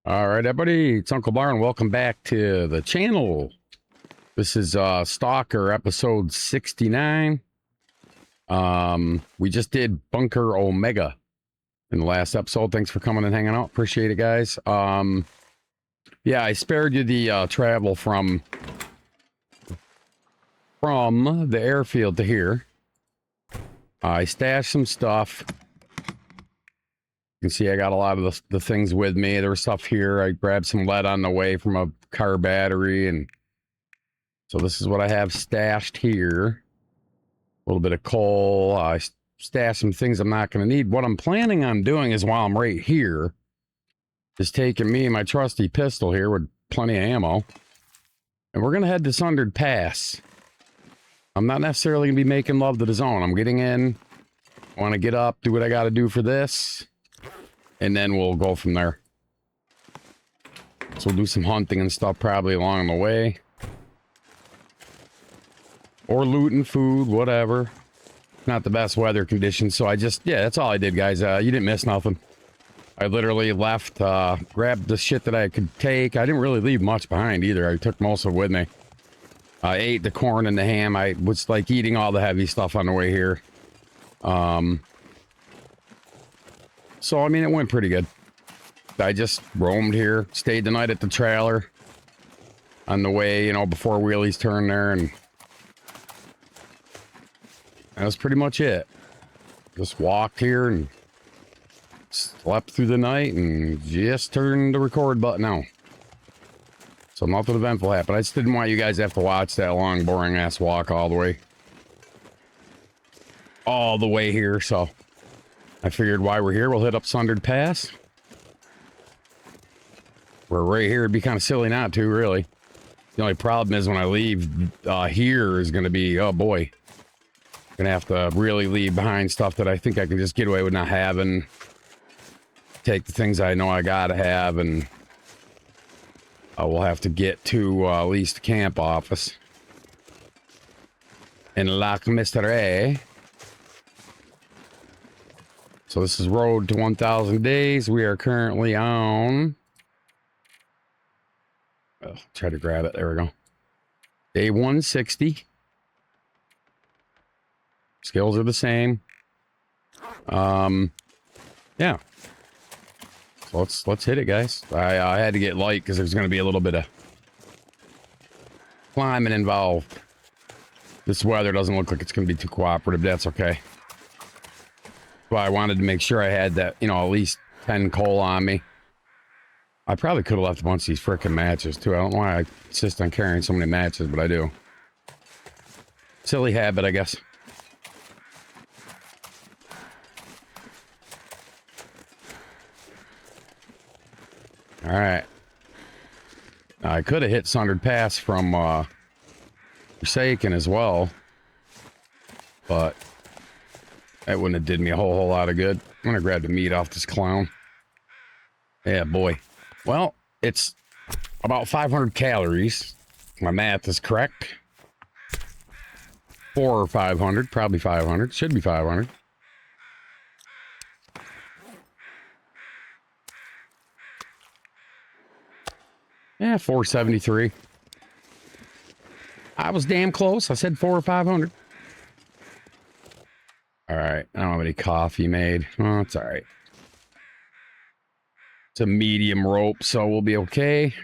All right, everybody, it's Uncle Bawrin. Welcome back to the channel. This is Stalker episode 69. We just did Bunker Omega in the last episode. Thanks for coming and hanging out. Appreciate it, guys. Yeah, I spared you the travel from the airfield to here. I stashed some stuff. You can see I got a lot of the things with me. There was stuff here. I grabbed some lead on the way from a car battery. And so this is what I have stashed here. A little bit of coal. I stashed some things I'm not going to need. What I'm planning on doing is while I'm right here, is taking me and my trusty pistol here with plenty of ammo. And we're going to head to Sundered Pass. I'm not necessarily going to be making love to the zone. I'm getting in. I want to get up, do what I got to do for this. And then we'll go from there. So we'll do some hunting and stuff probably along the way. Or looting food, whatever. Not the best weather conditions, so yeah, that's all I did, guys. You didn't miss nothing. I literally left, grabbed the shit that I could take. I didn't really leave much behind either. I took most of it with me. I ate the corn and the ham. I was like eating all the heavy stuff on the way here. So, I mean, it went pretty good. I just roamed here, stayed the night at the trailer on the way, you know, before wheelies turn there, and that was pretty much it. Just walked here and slept through the night and just turned the record button on. So nothing eventful happened. I just didn't want you guys to have to watch that long, boring-ass walk all the way here, so I figured while we're here, we'll hit up Sundered Pass. We're right here. It'd be kind of silly not to, really. The only problem is when I leave here is going to be, oh boy. Going to have to really leave behind stuff that I think I can just get away with not having. Take the things I know I got to have, and we'll have to get to at least the camp office. And lock Mr. A. So this is road to 1,000 days. We are currently on... Oh, try to grab it. There we go. Day 160. Skills are the same. Yeah. So let's hit it, guys. I had to get light because there's going to be a little bit of climbing involved. This weather doesn't look like it's going to be too cooperative. That's okay. Well, I wanted to make sure I had that, you know, at least 10 coal on me. I probably could have left a bunch of these frickin' matches, too. I don't know why I insist on carrying so many matches, but I do. Silly habit, I guess. Alright. I could have hit Sundered Pass from, Forsaken as well. But that wouldn't have did me a whole lot of good. I'm gonna grab the meat off this clown. Yeah, boy. Well, it's about 500 calories. My math is correct. 4 or 500, probably 500. Should be 500. Yeah, 473. I was damn close. I said 4 or 500. All right. I don't have any coffee made. Oh, it's all right. It's a medium rope, so we'll be okay.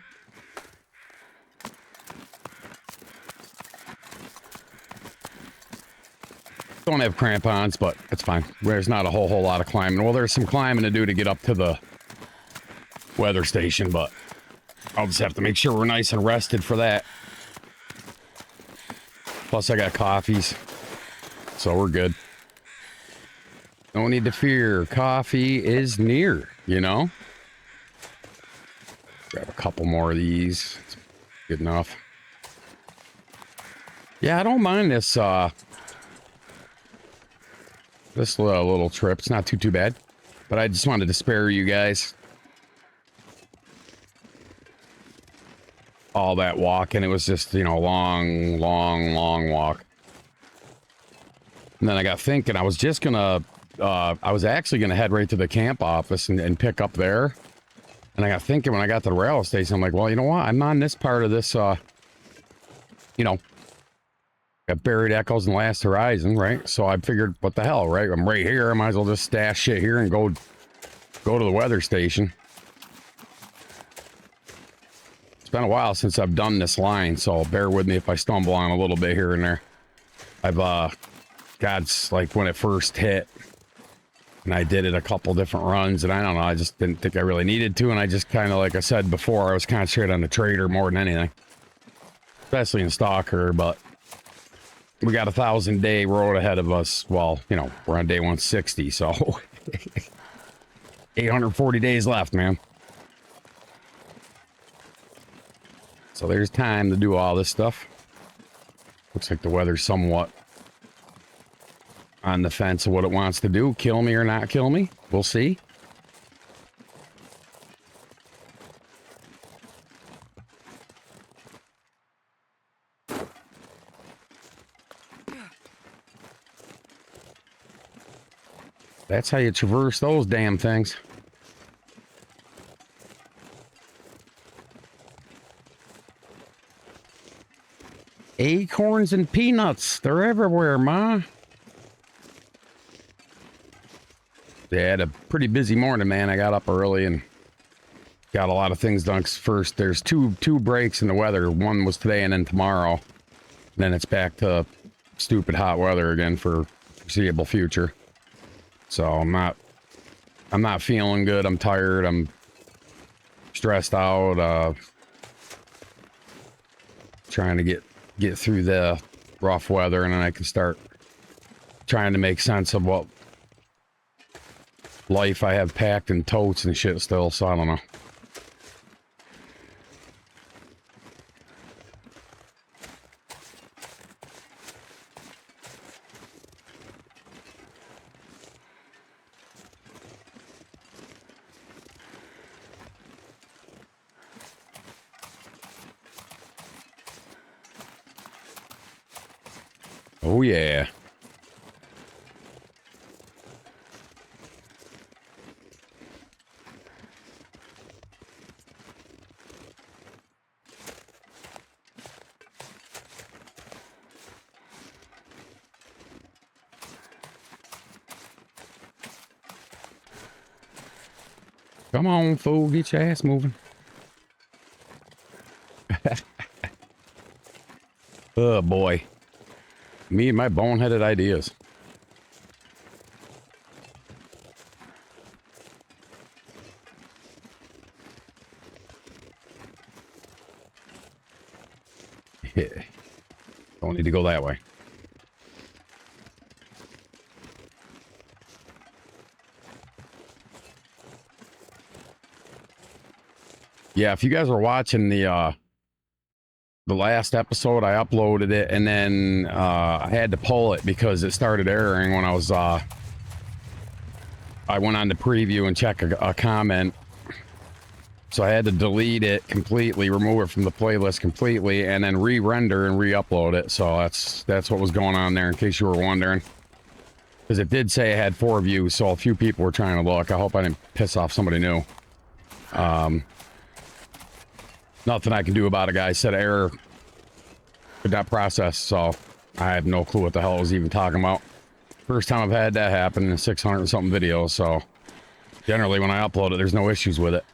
Don't have crampons, but it's fine. There's not a whole lot of climbing. Well, there's some climbing to do to get up to the weather station, but I'll just have to make sure we're nice and rested for that. Plus, I got coffees, so we're good. No need to fear. Coffee is near, you know? Grab a couple more of these. It's good enough. Yeah, I don't mind this, this little trip. It's not too bad. But I just wanted to spare you guys all that walking. It was just, you know, long walk. And then I got thinking I was just gonna, I was actually gonna head right to the camp office and pick up there. And I got thinking when I got to the railway station, I'm like, well, you know what? I'm on this part of this, you know, got Buried Echoes and Last Horizon, right? So I figured, what the hell, right? I'm right here. I might as well just stash shit here and go to the weather station. It's been a while since I've done this line, so bear with me if I stumble on a little bit here and there. I've, God's like when it first hit, and I did it a couple different runs, and I don't know, I just didn't think I really needed to, and I just kind of, like I said before, I was concentrated on the trader more than anything. Especially in Stalker, but we got 1,000-day road ahead of us. Well, you know, we're on day 160, so 840 days left, man. So there's time to do all this stuff. Looks like the weather's somewhat on the fence of what it wants to do. Kill me or not kill me. We'll see. That's how you traverse those damn things. Acorns and peanuts. They're everywhere, Ma. They had a pretty busy morning, man. I got up early and got a lot of things done. First, there's two breaks in the weather. One was today and then tomorrow. Then it's back to stupid hot weather again for foreseeable future. So I'm not feeling good. I'm tired. I'm stressed out. Trying to get through the rough weather, and then I can start trying to make sense of what life I have packed in totes and shit still. So I don't know. Oh, yeah. Come on, fool. Get your ass moving. Oh, boy. Me and my boneheaded ideas. Yeah. Don't need to go that way. Yeah, if you guys were watching the last episode, I uploaded it, and then I had to pull it because it started airing when I was I went on to preview and check a comment, so I had to delete it completely, remove it from the playlist completely, and then re-render and re-upload it. So that's what was going on there, in case you were wondering, because it did say it had 4 views, so a few people were trying to look. I hope I didn't piss off somebody new. Nothing I can do about it, guys. Said error could not process, so I have no clue what the hell I was even talking about. First time I've had that happen in 600 and something videos, so generally when I upload it, there's no issues with it.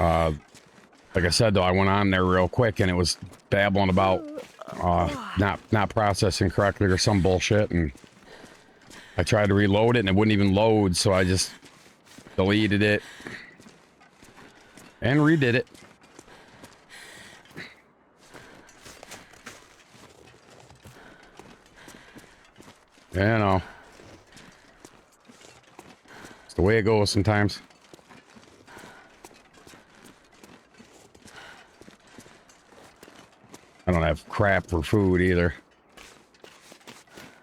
Like I said, though, I went on there real quick and it was babbling about not processing correctly or some bullshit, and I tried to reload it and it wouldn't even load, so I just deleted it and redid it. Yeah, no. It's the way it goes sometimes. I don't have crap for food either.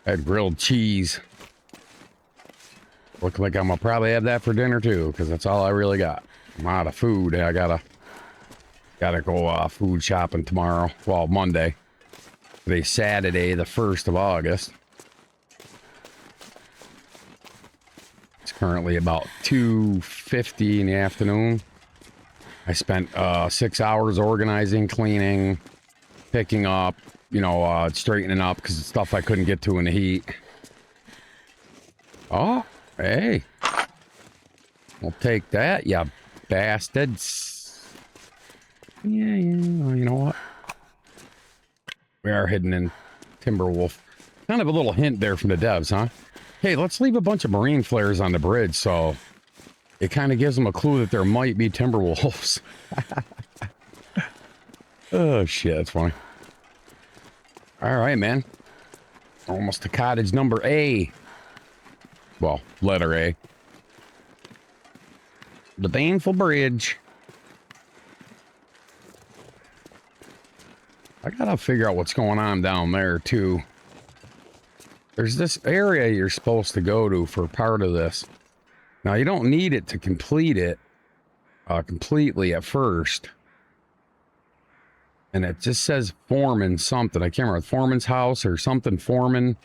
I had grilled cheese. Look like I'm gonna probably have that for dinner too, because that's all I really got. I'm out of food. I gotta go food shopping tomorrow. Well, Monday. Today's Saturday, the 1st of August. It's currently about 2:50 in the afternoon. I spent 6 hours organizing, cleaning, picking up, you know, straightening up because it's stuff I couldn't get to in the heat. Oh, hey. We'll take that, you bastards. Yeah, you know what? We are hidden in Timberwolf. Kind of a little hint there from the devs, huh? Hey, let's leave a bunch of marine flares on the bridge so it kind of gives them a clue that there might be Timberwolves. Oh, shit, that's funny. All right, man. Almost to cottage number A. Well, letter A. The Baneful Bridge. I gotta figure out what's going on down there, too. There's this area you're supposed to go to for part of this. Now, you don't need it to complete it completely at first. And it just says Foreman something. I can't remember. Foreman's house or something Foreman.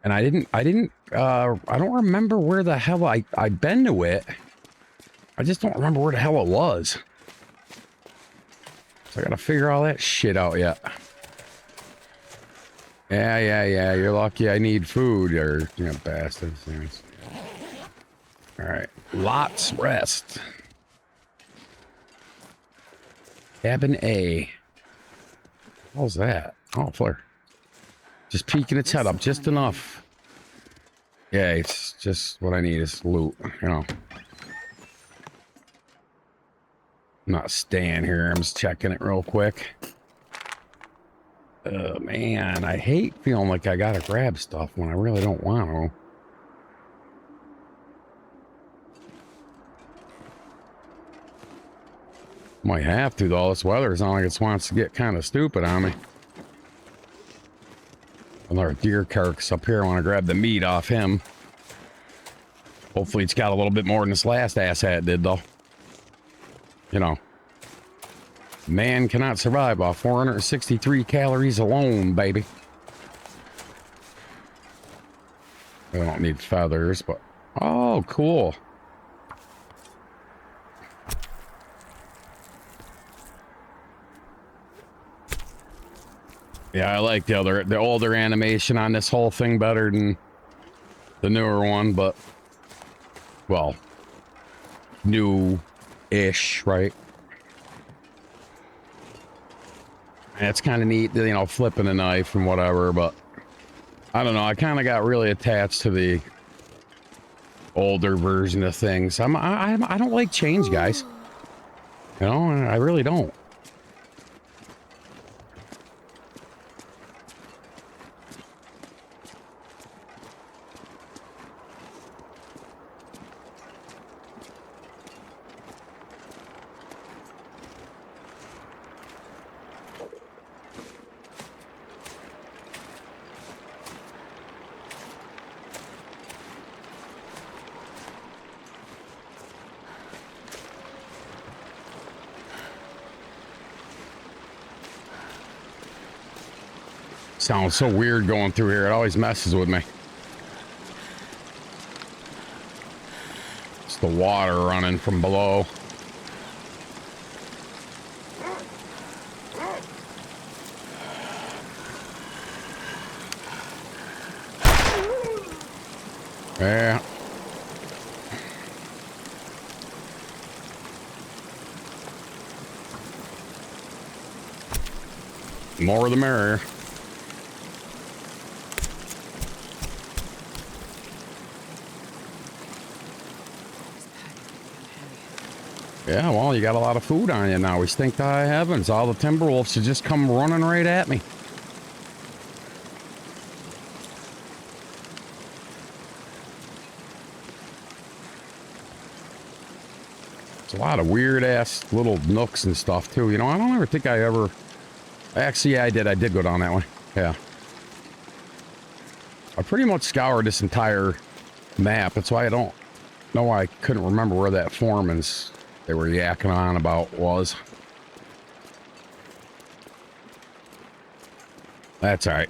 And I don't remember where the hell I've been to it. I just don't remember where the hell it was. So I gotta figure all that shit out yet. Yeah. You're lucky I need food, or you know, bastards. All right, Lot's Rest. Cabin A. What was that? Oh, flare. Just peeking its head up just enough. Yeah, it's just what I need is loot, you know. I'm not staying here. I'm just checking it real quick. Oh, man. I hate feeling like I gotta grab stuff when I really don't want to. Might have to, though. This weather's not like it wants to get kind of stupid on me. Another deer carcass up here. I want to grab the meat off him. Hopefully it's got a little bit more than this last asshat did, though. You know. Man cannot survive off 463 calories alone, baby. I don't need feathers, but... Oh, cool. Yeah, I like the older animation on this whole thing better than the newer one, but... Well... New-ish, right? It's kind of neat, you know, flipping a knife and whatever, but I don't know. I kind of got really attached to the older version of things. I don't like change, guys. You know, I really don't. Sounds so weird going through here. It always messes with me. It's the water running from below. Yeah. More the merrier. Yeah, well, you got a lot of food on you now. We stink to high heavens. All the Timberwolves should just come running right at me. It's a lot of weird-ass little nooks and stuff, too. You know, I don't ever think I ever... Actually, yeah, I did. I did go down that way. Yeah. I pretty much scoured this entire map. That's why I don't know why I couldn't remember where that Foreman's they were yakking on about was. That's all right.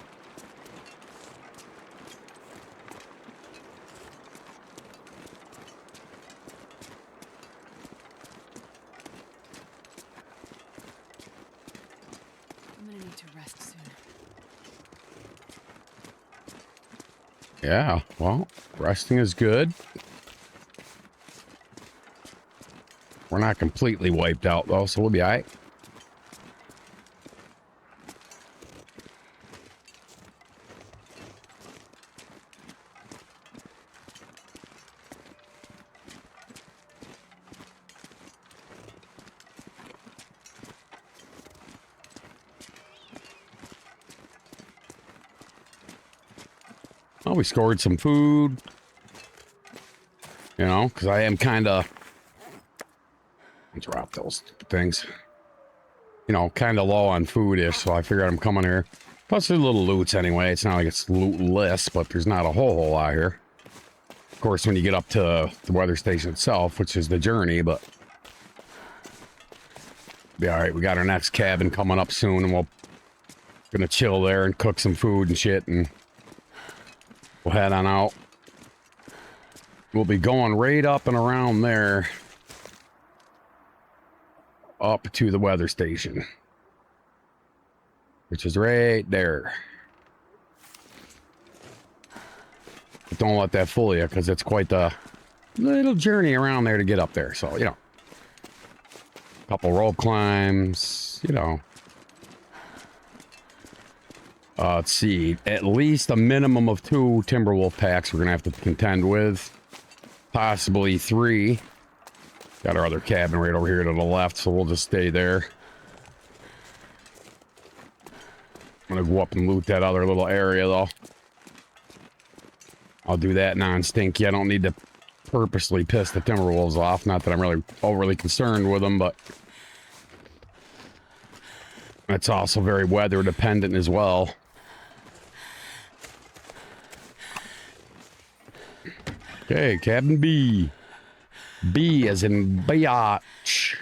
Yeah, well, resting is good. We're not completely wiped out, though, so we'll be all right. Well, we scored some food. You know, because I am kind of... Drop those things. You know, kind of low on food-ish, so I figured I'm coming here. Plus, there's little loots anyway. It's not like it's lootless, but there's not a whole lot here. Of course, when you get up to the weather station itself, which is the journey, but... Be alright, we got our next cabin coming up soon, and we'll... Gonna chill there and cook some food and shit, and... We'll head on out. We'll be going right up and around there. Up to the weather station. Which is right there. But don't let that fool you, because it's quite the little journey around there to get up there. So, you know. A couple rope climbs, you know. Let's see. At least a minimum of 2 Timberwolf packs we're going to have to contend with. Possibly 3. Got our other cabin right over here to the left, so we'll just stay there. I'm going to go up and loot that other little area, though. I'll do that non-stinky. I don't need to purposely piss the Timberwolves off. Not that I'm really overly concerned with them, but... It's also very weather dependent as well. Okay, cabin B. B as in biatch.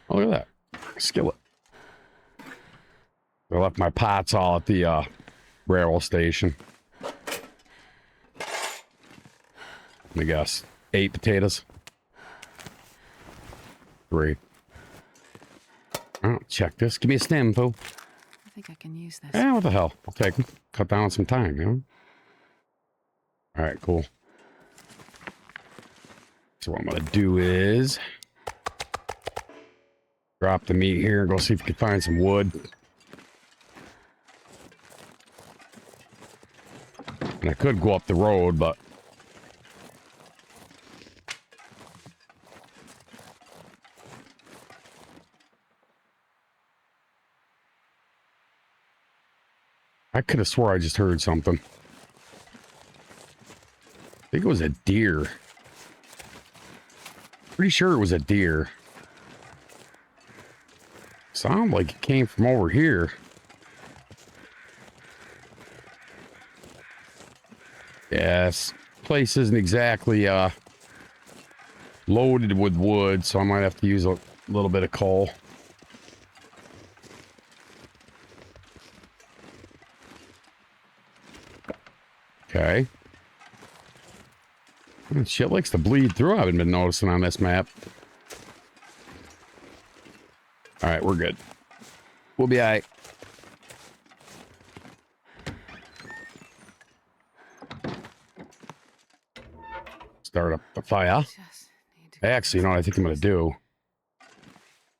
Oh, look at that. Skillet. I left my pots all at the railroad station. Let me guess. 8 potatoes. 3. Oh, check this. Give me a stem, fool. I think I can use this. Yeah, what the hell? I'll take them. Cut down on some time, you know? Alright, cool. So what I'm going to do is... drop the meat here and go see if we can find some wood. And I could go up the road, but... I could have swore I just heard something. I think it was a deer. Pretty sure it was a deer. Sounded like it came from over here. Yes, place isn't exactly loaded with wood, so I might have to use a little bit of coal. Okay. Shit likes to bleed through. I haven't been noticing on this map. Alright, we're good. We'll be alright. Start up the fire. Actually, you know what I think I'm going to do?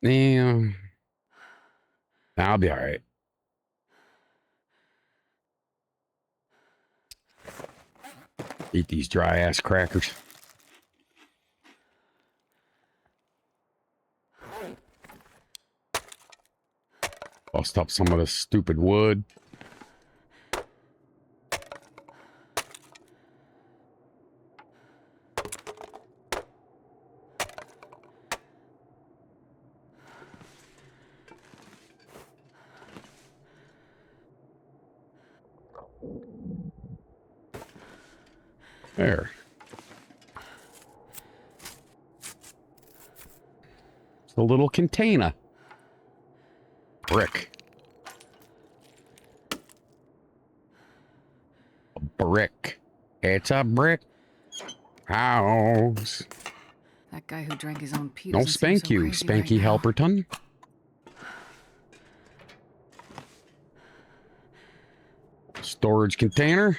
Yeah. I'll be alright. Eat these dry ass crackers. Bust up some of this stupid wood. There. It's a little container. Brick. A brick. It's a brick house. That guy who drank his own pee. No spank so you, Spanky right Helperton. Storage container.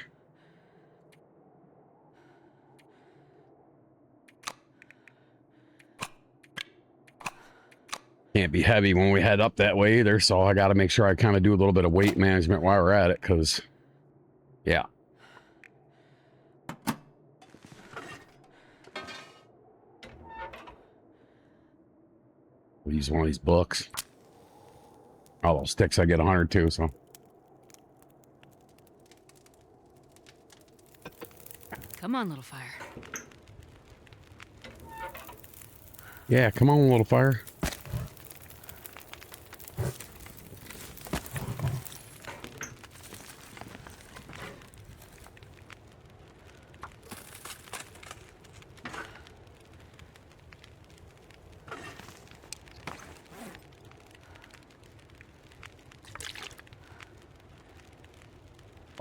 Can't be heavy when we head up that way either, so I got to make sure I kind of do a little bit of weight management while we're at it, because, yeah. We'll use one of these books. All those sticks I get 100 too, so. Come on, little fire. Yeah, come on, little fire.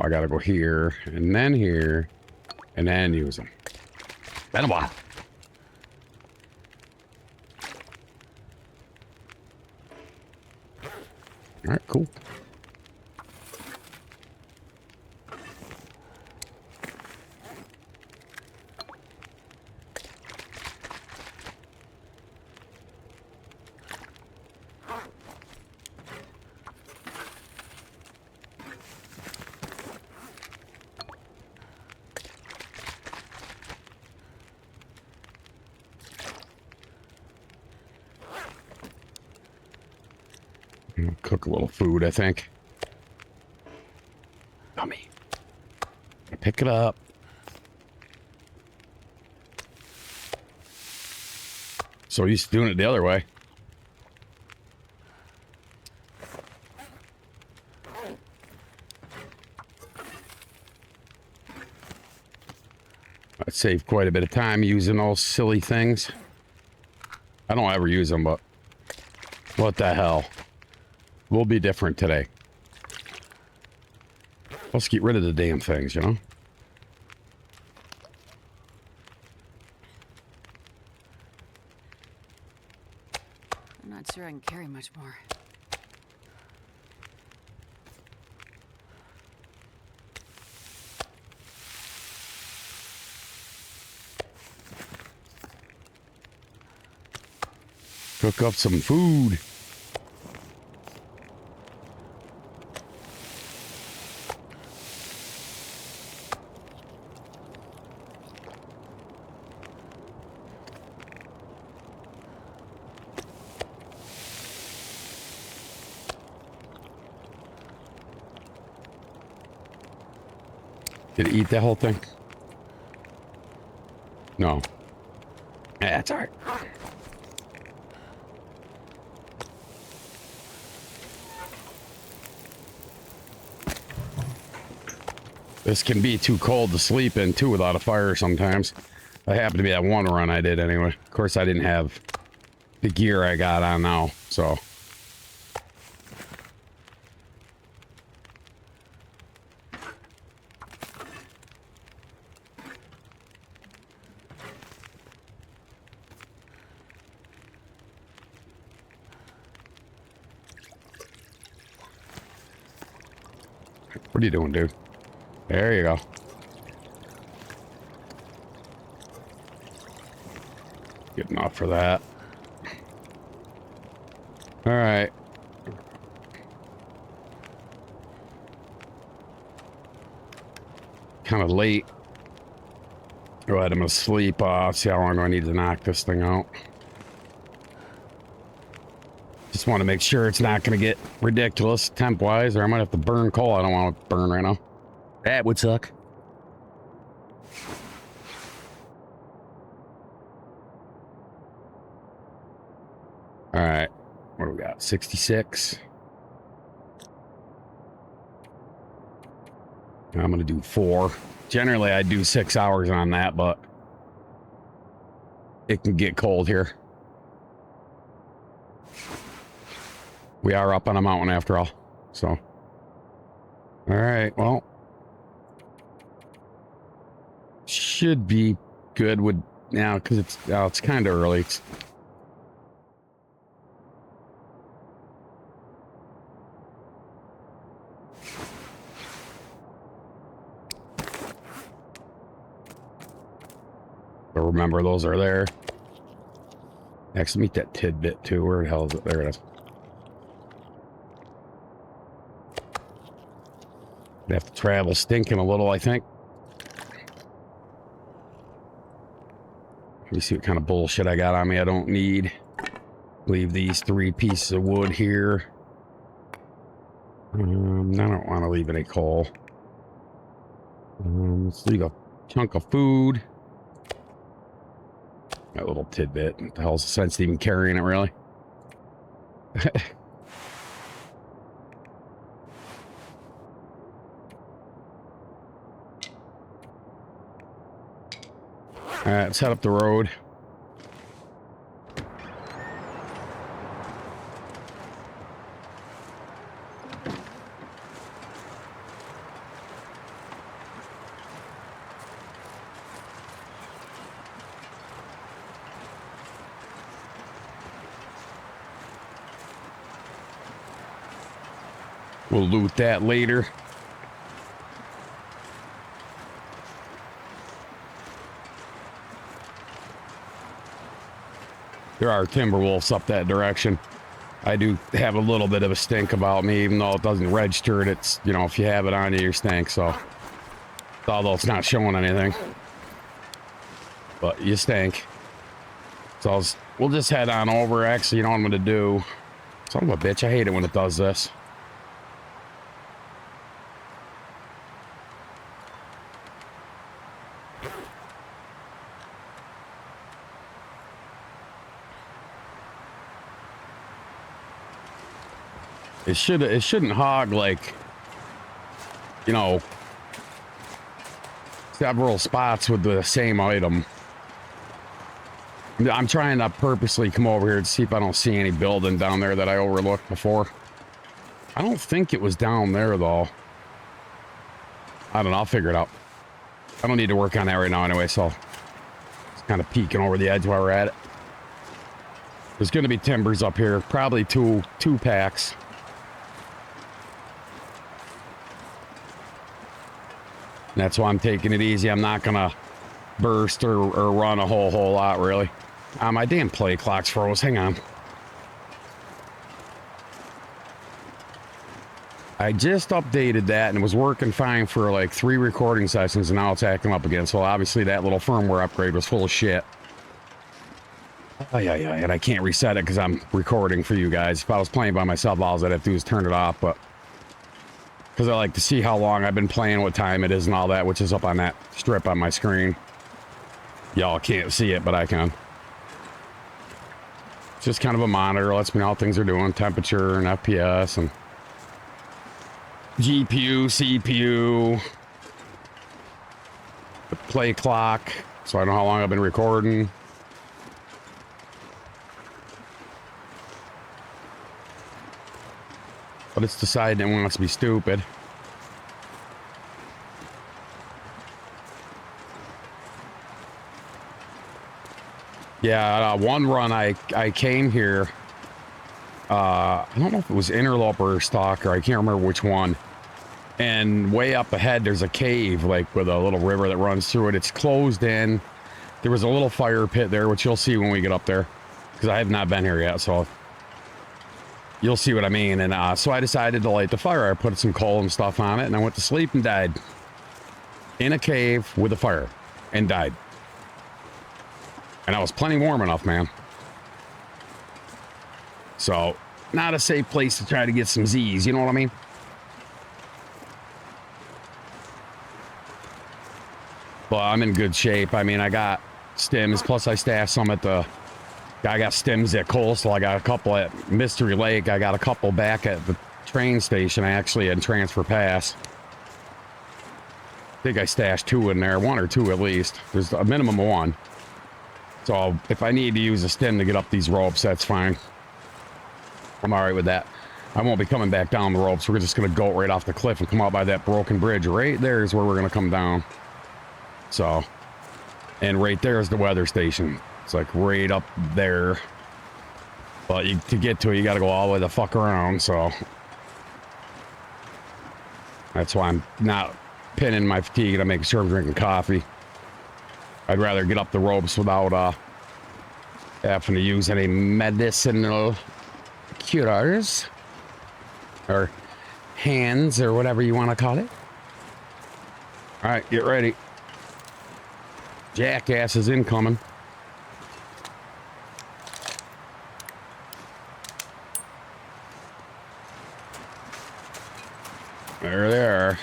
I gotta go here, and then use them. Been a while. All right, cool. Cook a little food, I think. Dummy. Pick it up. So used to doing it the other way. I'd save quite a bit of time using those silly things. I don't ever use them, but what the hell? We'll be different today. Let's get rid of the damn things, you know? I'm not sure I can carry much more. Cook up some food. Did it eat that whole thing? No. Yeah, that's all right. This can be too cold to sleep in, too, without a fire sometimes. That happened to be that one run I did anyway. Of course, I didn't have the gear I got on now, so... What are you doing, dude? There you go. Good enough for that. All right. Kind of late. Go ahead, I'm gonna sleep. See how long I need to knock this thing out. Just want to make sure it's not going to get ridiculous temp-wise, or I might have to burn coal. I don't want to burn right now. That would suck. All right. What do we got? 66. I'm going to do 4. Generally, I do 6 hours on that, but it can get cold here. We are up on a mountain after all, so. All right, well. Should be good with now, because it's kind of early. But remember, those are there. Next, meet that tidbit too. Where the hell is it? There it is. I have to travel stinking a little, I think. Let me see what kind of bullshit I got on me I don't need. Leave these 3 pieces of wood here. I don't want to leave any coal. Let's leave a chunk of food. That little tidbit. What the hell's the sense of even carrying it, really? Alright, let's head up the road. We'll loot that later. There are timber wolves up that direction. I do have a little bit of a stink about me, even though it doesn't register it. It's, you know, if you have it on you, you stink, so. Although it's not showing anything. But you stink. So we'll just head on over. Actually, you know what I'm going to do? Son of a bitch, I hate it when it does this. It shouldn't hog, like, you know, several spots with the same item. I'm trying to purposely come over here to see if I don't see any building down there that I overlooked before. I don't think it was down there, though. I don't know. I'll figure it out. I don't need to work on that right now anyway, so it's kind of peeking over the edge while we're at it. There's going to be timbers up here, probably two packs. That's why I'm taking it easy. I'm not gonna burst or run a whole lot, really. My damn play clock's froze. Hang on. I just updated that and it was working fine for like 3 recording sessions, and now it's acting up again. So obviously that little firmware upgrade was full of shit. Oh, yeah, and I can't reset it because I'm recording for you guys. If I was playing by myself, all I'd have to do is turn it off, but because I like to see how long I've been playing, what time it is and all that, which is up on that strip on my screen. Y'all can't see it, but I can. It's just kind of a monitor, lets me know how things are doing, temperature and FPS and GPU, CPU, the play clock, so I know how long I've been recording. But it's deciding it wants to be stupid. Yeah, one run I came here. I don't know if it was Interloper or Stalker. I can't remember which one. And way up ahead, there's a cave, like with a little river that runs through it. It's closed in. There was a little fire pit there, which you'll see when we get up there, because I have not been here yet, so you'll see what I mean. And so I decided to light the fire. I put some coal and stuff on it, and I went to sleep and died in a cave with a fire and died. And I was plenty warm enough, man. So, not a safe place to try to get some Z's, you know what I mean? But I'm in good shape. I mean, I got stems, plus I stashed some at the... I got stems at Coastal. I got a couple at Mystery Lake. I got a couple back at the train station. I actually had Transfer Pass. I think I stashed 2 in there. 1 or 2 at least. There's a minimum of 1. So if I need to use a stem to get up these ropes, that's fine. I'm all right with that. I won't be coming back down the ropes. We're just going to go right off the cliff and come out by that broken bridge. Right there is where we're going to come down. So, and right there is the weather station. It's like right up there. But to get to it, you got to go all the way the fuck around. So that's why I'm not pinning my fatigue and I'm making sure I'm drinking coffee. I'd rather get up the ropes without having to use any medicinal cures or hands or whatever you want to call it. All right, get ready. Jackass is incoming. There they are.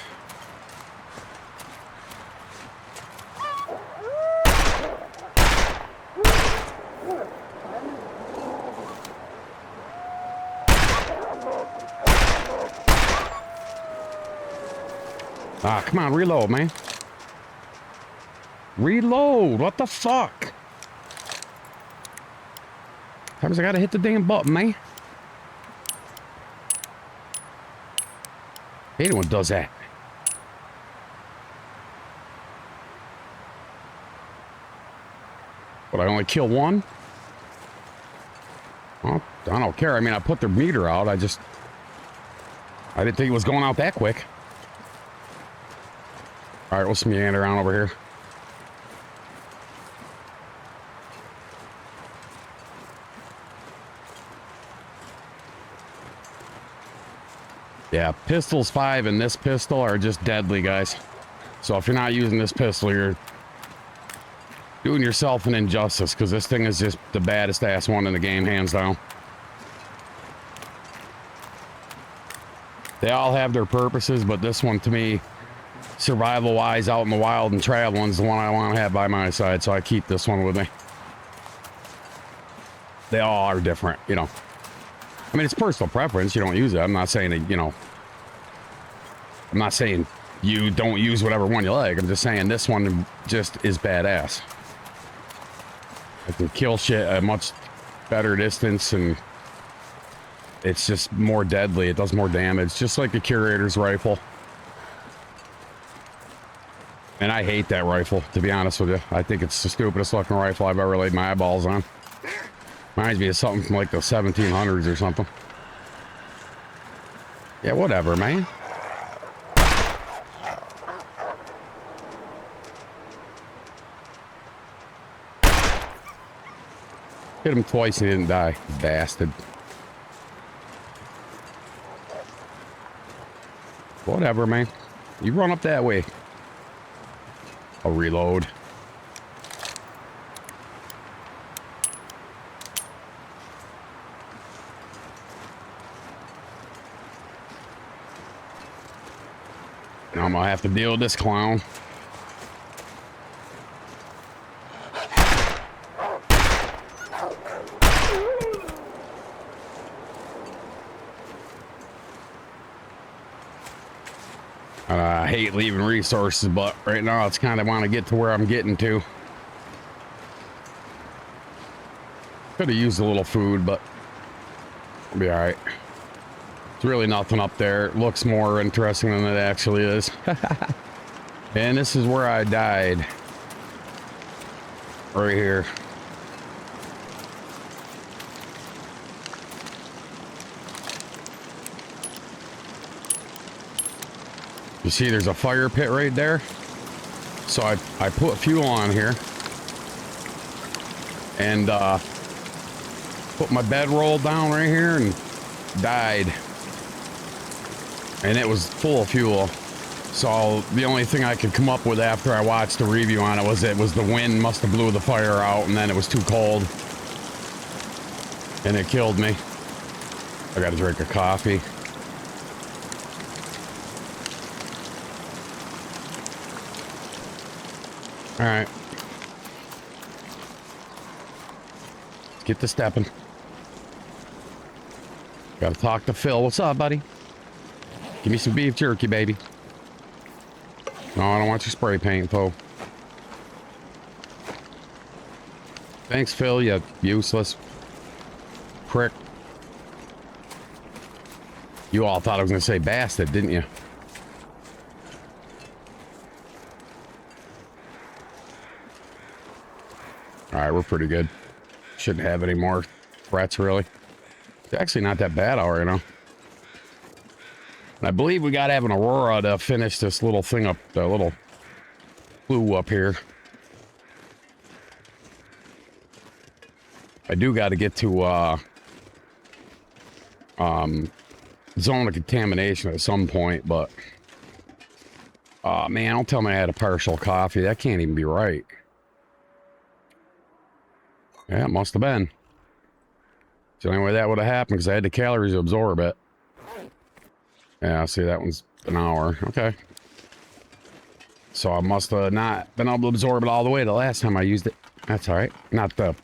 Ah, come on, reload, man. Reload, what the fuck? Times I gotta hit the damn button, man. Anyone does that. But I only kill one? Well, I don't care. I mean, I put their meter out. I didn't think it was going out that quick. All right, let's meander around over here. Yeah, pistols 5 and this pistol are just deadly, guys. So if you're not using this pistol, you're doing yourself an injustice, because this thing is just the baddest ass one in the game, hands down. They all have their purposes, but this one, to me, survival-wise, out in the wild and traveling, is the one I want to have by my side, so I keep this one with me. They all are different, you know. I mean, it's personal preference. You don't use it. I'm not saying that, you know, I'm not saying you don't use whatever one you like. I'm just saying this one just is badass. I can kill shit at a much better distance, and it's just more deadly. It does more damage, just like the curator's rifle. And I hate that rifle, to be honest with you. I think it's the stupidest looking rifle I've ever laid my eyeballs on. Reminds me of something from like the 1700s or something. Yeah, whatever, man. Hit him twice and he didn't die, bastard. Whatever, man. You run up that way. I'll reload. Now I'm gonna have to deal with this clown. I hate leaving resources, but right now it's kind of want to get to where I'm getting to. Could have used a little food, but it'll be all right. It's really nothing up there. It looks more interesting than it actually is. And this is where I died. Right here. You see there's a fire pit right there. So I put fuel on here. And put my bedroll down right here and died. And it was full of fuel. So the only thing I could come up with after I watched the review on it was the wind must have blew the fire out, and then it was too cold. And it killed me. I gotta drink a coffee. All right. Let's get to stepping. Gotta talk to Phil. What's up, buddy? Give me some beef jerky, baby. No, I don't want your spray paint, Poe. Thanks, Phil, you useless prick. You all thought I was going to say bastard, didn't you? All right, we're pretty good. Shouldn't have any more threats, really. It's actually not that bad all right now. I believe we got to have an Aurora to finish this little thing up, the little clue up here. I do got to get to zone of contamination at some point, but man, don't tell me I had a partial coffee. That can't even be right. Yeah, it must have been. So anyway, that would have happened because I had the calories to absorb it. Yeah, see, that one's an hour. Okay. So I must have not been able to absorb it all the way the last time I used it. That's all right. Not the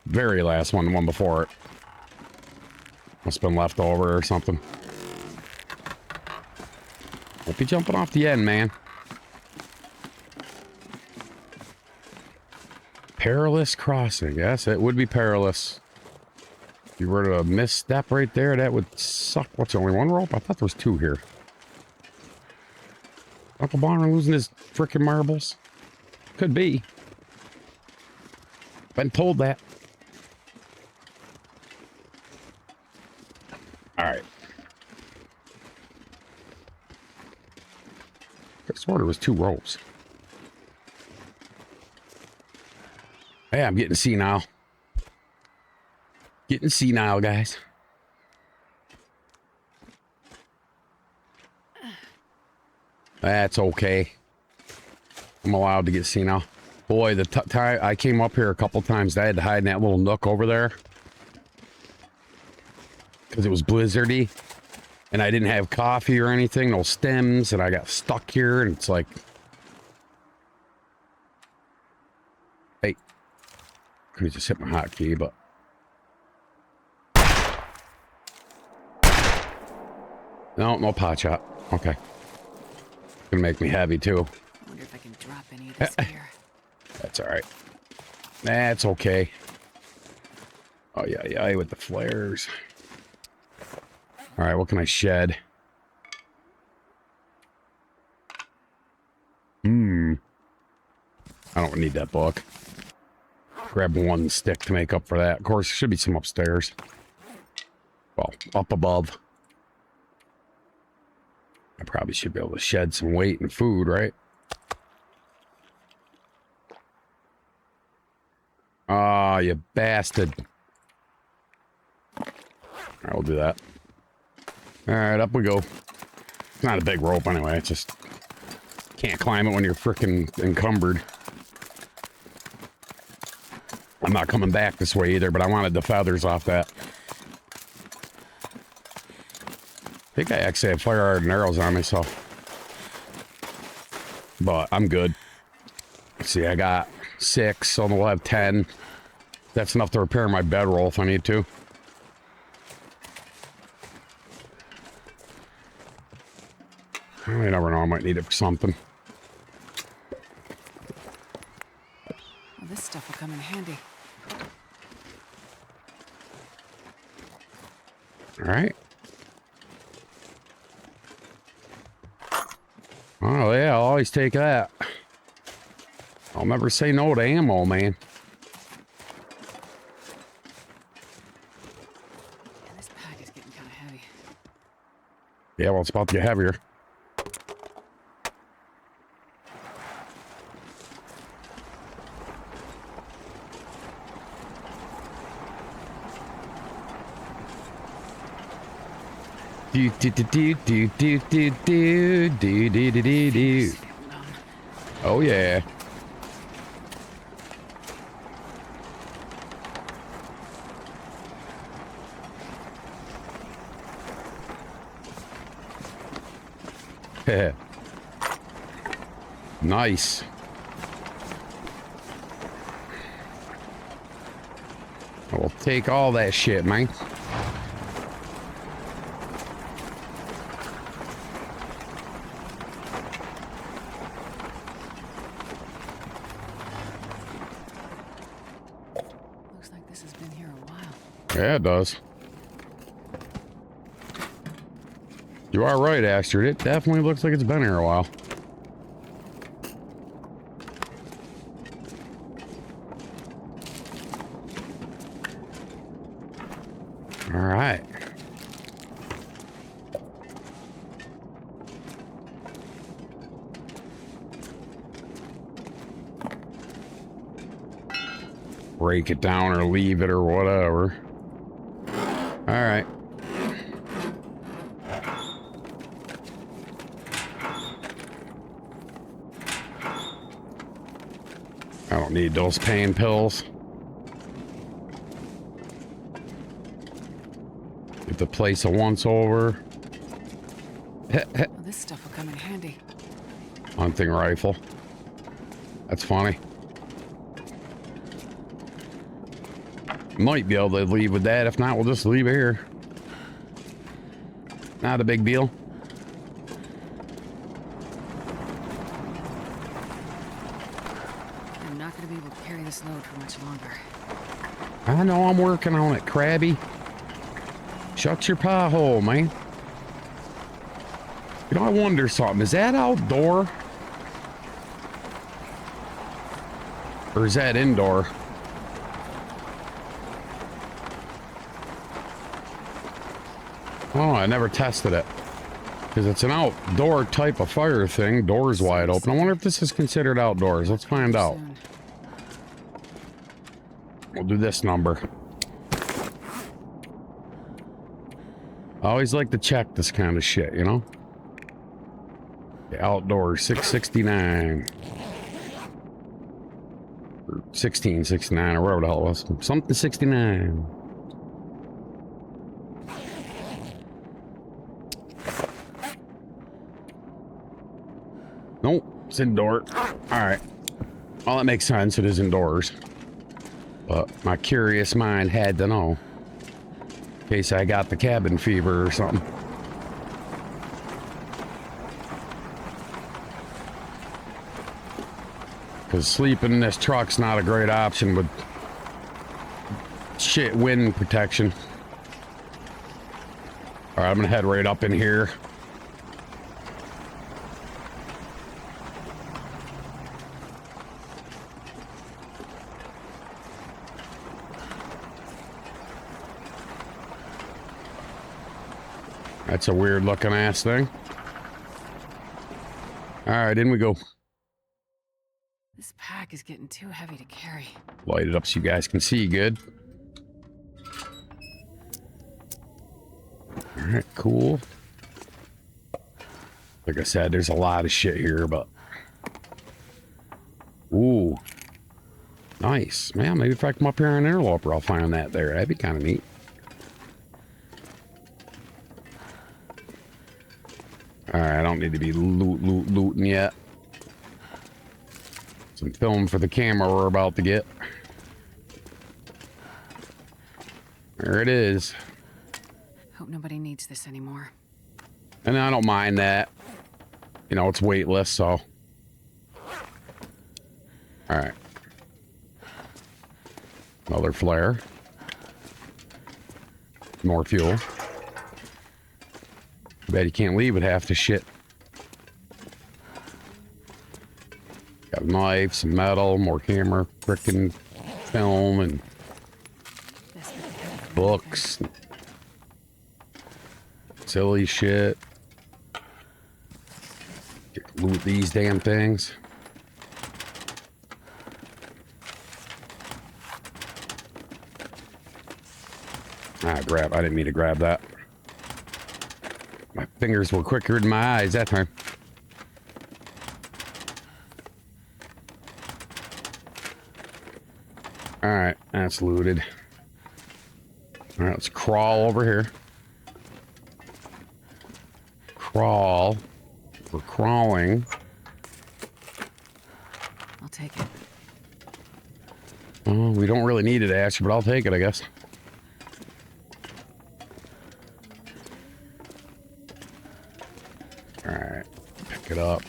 very last one, the one before it. Must have been left over or something. Don't be jumping off the end, man. Perilous crossing. Yes, it would be perilous. If you were to misstep right there, that would suck. What's only one rope? I thought there was two here. Uncle Bawrin losing his frickin' marbles? Could be. Been told that. All right. I swore there was two ropes. Hey, I'm getting senile. Getting senile, guys. That's okay. I'm allowed to get senile. Boy, the time I came up here a couple times, I had to hide in that little nook over there. Because it was blizzardy. And I didn't have coffee or anything, no stems, and I got stuck here, and it's like... Hey. Could have just hit my hotkey, but... No pot shot. Okay. Gonna make me heavy, too. I wonder if I can drop any of this here. That's alright. That's okay. Oh, yeah, with the flares. Alright, what can I shed? I don't need that book. Grab one stick to make up for that. Of course, there should be some upstairs. Well, up above. I probably should be able to shed some weight and food, right? Ah, you bastard. Alright, we'll do that. Alright, up we go. It's not a big rope anyway, it's just... Can't climb it when you're frickin' encumbered. I'm not coming back this way either, but I wanted the feathers off that. I think I actually have fire art and arrows on me, so... But I'm good. Let's see, I got 6, so we'll have 10. That's enough to repair my bedroll if I need to. Well, you never know, I might need it for something. Well, this stuff will come in handy. Alright. Oh, yeah, I'll always take that. I'll never say no to ammo, man. Yeah, this pack is getting kind of heavy. Yeah, well, it's about to get heavier. Do do do do do do do do do do do do do. Oh yeah. Nice. I will take all that shit, man. Looks like this has been here a while. Yeah, it does. You are right, Astrid. It definitely looks like it's been here a while. All right. break it down or leave it or whatever. All right. I don't need those pain pills. Get the place a once over. Well, this stuff will come in handy. Hunting rifle. That's funny. Might be able to leave with that. If not, we'll just leave it here. Not a big deal. I'm not going to be able to carry this load for much longer. I know, I'm working on it, Krabby. Shut your pie hole, man. You know, I wonder something. Is that outdoor? Or is that indoor? Oh, I never tested it. Because it's an outdoor type of fire thing. Doors wide open. I wonder if this is considered outdoors. Let's find out. We'll do this number. I always like to check this kind of shit, you know? The outdoors, 669. Or 1669, or whatever the hell it was. Something 69. Nope, it's indoor. Alright. Well, that makes sense. It is indoors. But my curious mind had to know. In case I got the cabin fever or something. Because sleeping in this truck's not a great option with shit wind protection. Alright, I'm gonna head right up in here. That's a weird looking ass thing. Alright, in we go. This pack is getting too heavy to carry. Light it up so you guys can see good. Alright, cool. Like I said, there's a lot of shit here, but... Ooh. Nice. Man, maybe if I come up here on an interloper, I'll find that there. That'd be kind of neat. Alright, I don't need to be looting yet. Some film for the camera we're about to get. There it is. Hope nobody needs this anymore. And I don't mind that. You know, it's weightless, so. Alright. Another flare. More fuel. Bet you can't leave with half the shit. Got a knife, some metal, more camera, frickin' film, and books. Silly shit. Loot these damn things. Ah, grab. I didn't mean to grab that. My fingers were quicker than my eyes that time. Alright, that's looted. Alright, let's crawl over here. Crawl. We're crawling. I'll take it. Oh, we don't really need it, Ash, but I'll take it, I guess. Alright, pick it up.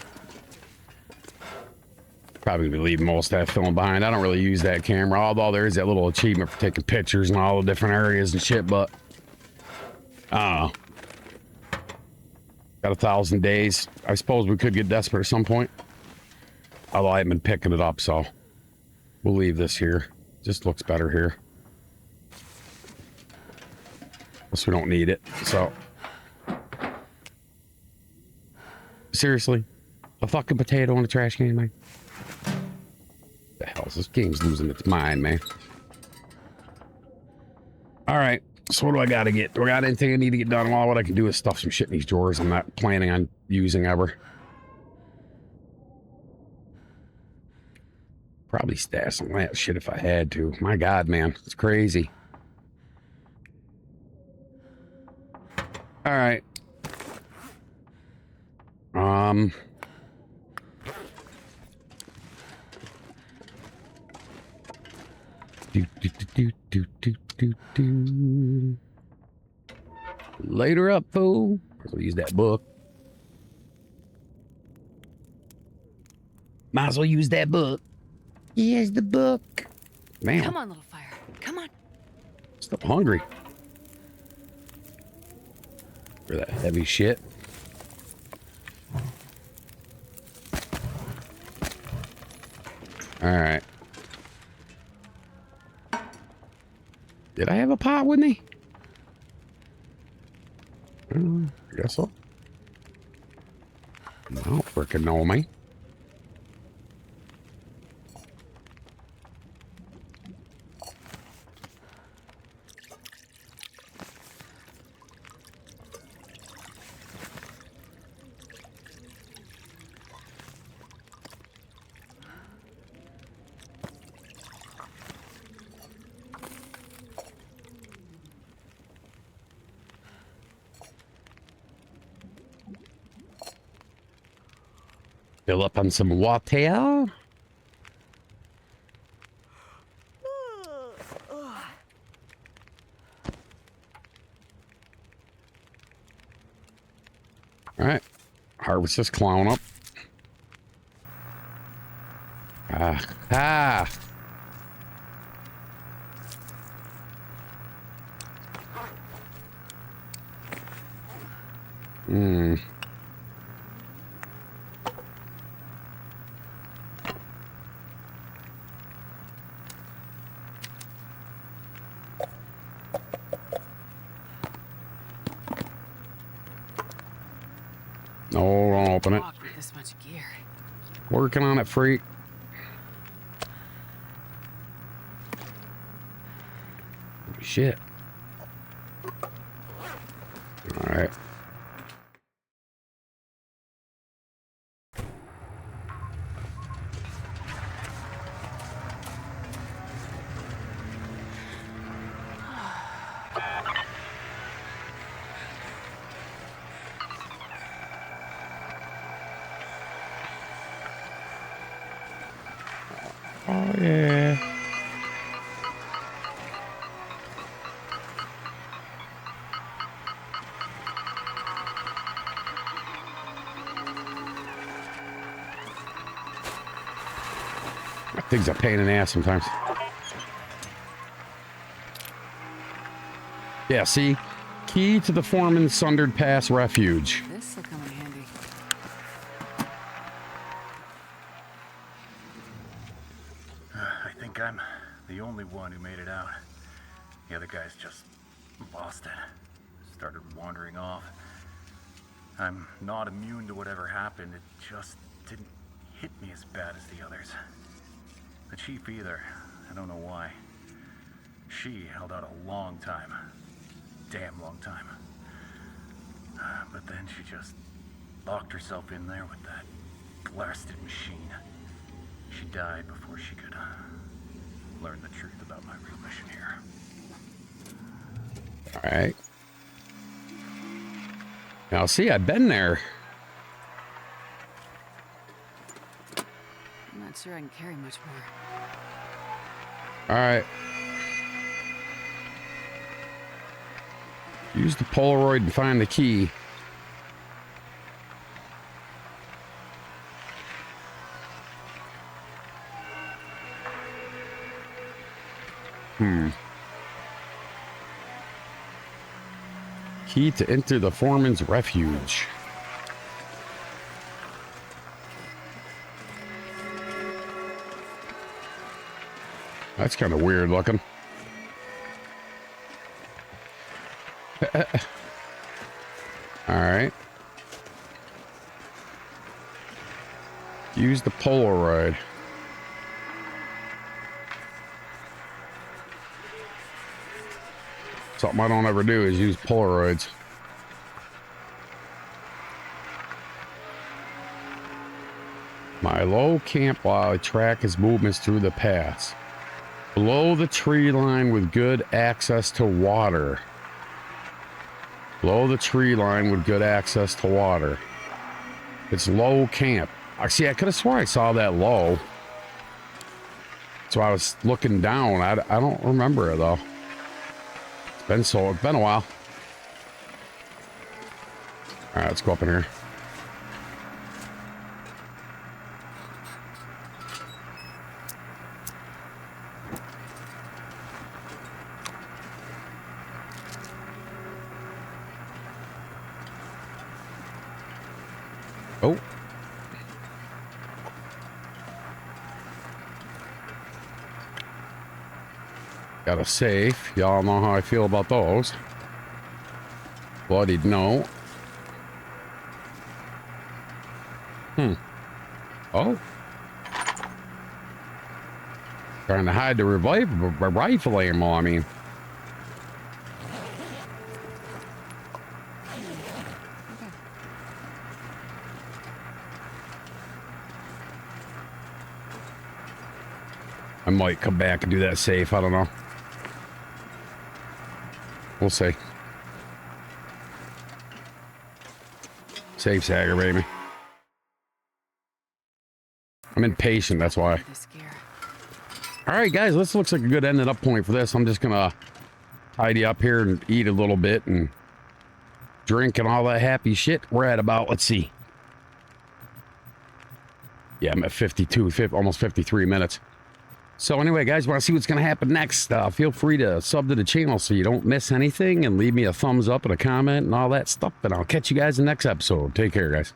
Probably gonna leave most of that film behind. I don't really use that camera, although there is that little achievement for taking pictures in all the different areas and shit, but I don't know. Got 1,000 days. I suppose we could get desperate at some point. Although I haven't been picking it up, so we'll leave this here. Just looks better here. Plus we don't need it, so. Seriously? A fucking potato in a trash can, man? The hell is this game's losing its mind, man. All right. So what do I got to get? Do I got anything I need to get done? Well, what I can do is stuff some shit in these drawers I'm not planning on using ever. Probably stash some of that shit if I had to. My God, man. It's crazy. All right. Later up, fool. I'll use that book. Might as well use that book. Here's the book. Man. Come on, little fire. Come on. Still hungry. For that heavy shit. All right. Did I have a pot with me? I guess so. No, freaking know me. Fill up on some water. All right. Harvest this clown up. Ah. No, don't open it. Walk with this much gear. Working on it, freak. Shit. All right. Oh, yeah. That thing's a pain in the ass sometimes. Yeah, see? Key to the Foreman Sundered Pass Refuge. This'll come in handy. I think I'm the only one who made it out. The other guys just lost it. Started wandering off. I'm not immune to whatever happened. It just didn't hit me as bad as the others. The chief either. I don't know why. She held out a long time. Damn long time. But then she just locked herself in there with that blasted machine. She died before she could learn the truth about my real mission here. All right. Now, see, I've been there. I'm not sure I can carry much more. All right. Use the Polaroid and find the key. Key to enter the Foreman's Refuge. That's kind of weird looking. All right. Use the Polaroid. Something I don't ever do is use Polaroids. My low camp while I track his movements through the paths. Below the tree line with good access to water. Below the tree line with good access to water. It's low camp. I see, I could have sworn I saw that low. So I was looking down. I don't remember it though. It's been a while. All right, let's go up in here. Oh. Got a safe. Y'all know how I feel about those. Bloodied note. Oh. Trying to hide the rifle ammo, I mean. I might come back and do that safe. I don't know. We'll see. Safe sagger, baby. I'm impatient, that's why. All right, guys, this looks like a good ending up point for this. I'm just gonna tidy up here and eat a little bit and drink and all that happy shit. We're at about, let's see. Yeah, I'm at 52, almost 53 minutes. So anyway, guys, want to see what's going to happen next? Feel free to sub to the channel so you don't miss anything and leave me a thumbs up and a comment and all that stuff. And I'll catch you guys in the next episode. Take care, guys.